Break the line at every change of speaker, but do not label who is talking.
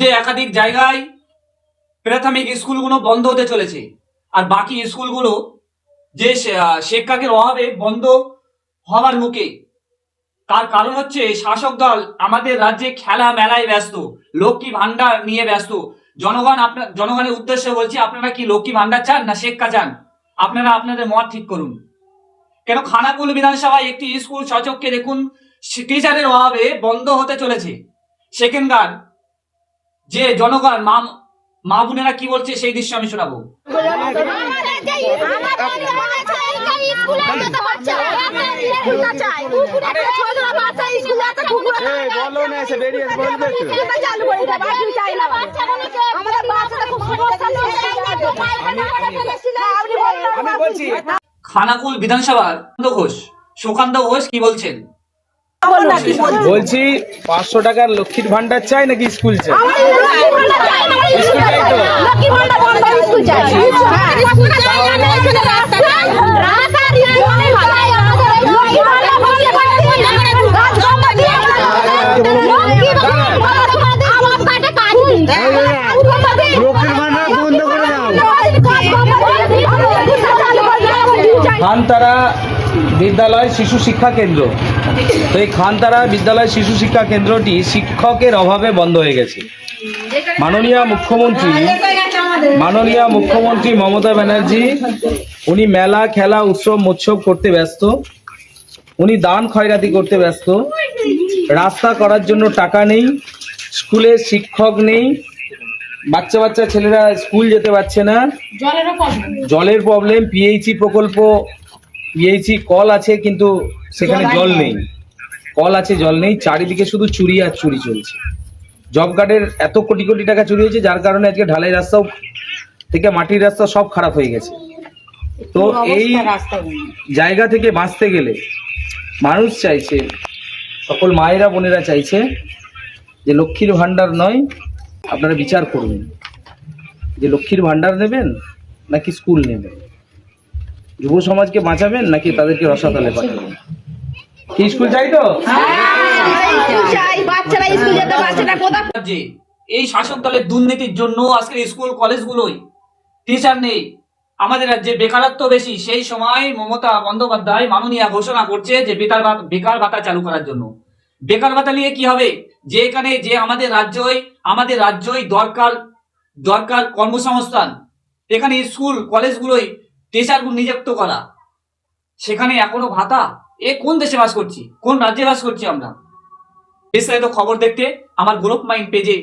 যে একাধিক জায়গায় প্রাথমিক স্কুলগুলো বন্ধ হতে চলেছে, আর বাকি স্কুলগুলো যে শিক্ষকের অভাবে বন্ধ হওয়ার মুখে। তার কারণ হচ্ছে শাসক দল আমাদের রাজ্যে খেলা মেলায় ব্যস্ত, লক্ষ্মী ভান্ডার নিয়ে ব্যস্ত। জনগণের উদ্দেশ্যে বলছি, আপনারা কি লক্ষ্মী ভান্ডার চান না শিক্ষা চান? আপনারা আপনাদের মত ঠিক করুন। কেন খানাকুল বিধানসভায় একটি স্কুল সচককে দেখুন টিচারের অভাবে বন্ধ হতে চলেছে। সেখানকার যে জনগণ মা বোনেরা কি বলছে সেই দৃশ্য আমি শোনাবো। খানাকুল বিধানসভার ঘোষ সুকান্ত ঘোষ কি বলছেন?
বলছি 500 টাকার লক্ষ্মীর ভান্ডার চাই নাকি স্কুল চাই? খানতারা বিদ্যালয় শিশু শিক্ষা কেন্দ্র, তো এই খানতারা বিদ্যালয় শিশু শিক্ষা কেন্দ্রটি শিক্ষকের অভাবে বন্ধ হয়ে গেছে। মাননীয় মুখ্যমন্ত্রী মমতা ব্যানার্জি উনি মেলা খেলা উৎসব মৎসব করতে ব্যস্ত, উনি দান খয়রাতি করতে ব্যস্ত। রাস্তা করার জন্য টাকা নেই, স্কুলে শিক্ষক নেই, বাচ্চা ছেলেরা স্কুল যেতে পারছে না, জলের প্রবলেম, পিএইচই প্রকল্প, পিএইচই কল আছে কিন্তু সেখানে জল নেই, কল আছে জল নেই, চারিদিকে শুধু চুরি আর চুরি চলছে। জব কার্ডের এত কোটি কোটি টাকা চুরি হয়েছে যার কারণে আজকে ঢালাই রাস্তাও থেকে মাটির রাস্তা সব খারাপ হয়ে গেছে। তো এই জায়গা থেকে বাঁচতে গেলে মানুষ চাইছে, সকল মায়েরা বোনেরা চাইছে যে লক্ষ্মীর ভান্ডার নয়, আপনারা বিচার করুন যে লক্ষ্মীর ভান্ডার নেবেন নাকি স্কুল নেবেন, যুব সমাজকে বাঁচাবেন নাকি তাদেরকে রসাতলে পাঠাবেন। কি স্কুল চাই তো?
যে এই শাসক দলের দুর্নীতির জন্য আজকে স্কুল কলেজগুলোই টিচার নেই, আমাদের রাজ্যে বেকারত্ব বেশি। সেই সময় মমতা বন্দ্যোপাধ্যায় মাননীয় ঘোষণা করছে যে বেকার ভাতা চালু করার জন্য। বেকার ভাতা নিয়ে কি হবে? যে এখানে যে আমাদের রাজ্যই দরকার কর্মসংস্থান, এখানে স্কুল কলেজগুলোই টিচার নিযুক্ত করা, সেখানে এখনো ভাতা। এ কোন দেশে বাস করছি, কোন রাজ্যে বাস করছি আমরা? বিস্তারিত খবর দেখতে আমার গ্রুপ মাইন্ড পেজে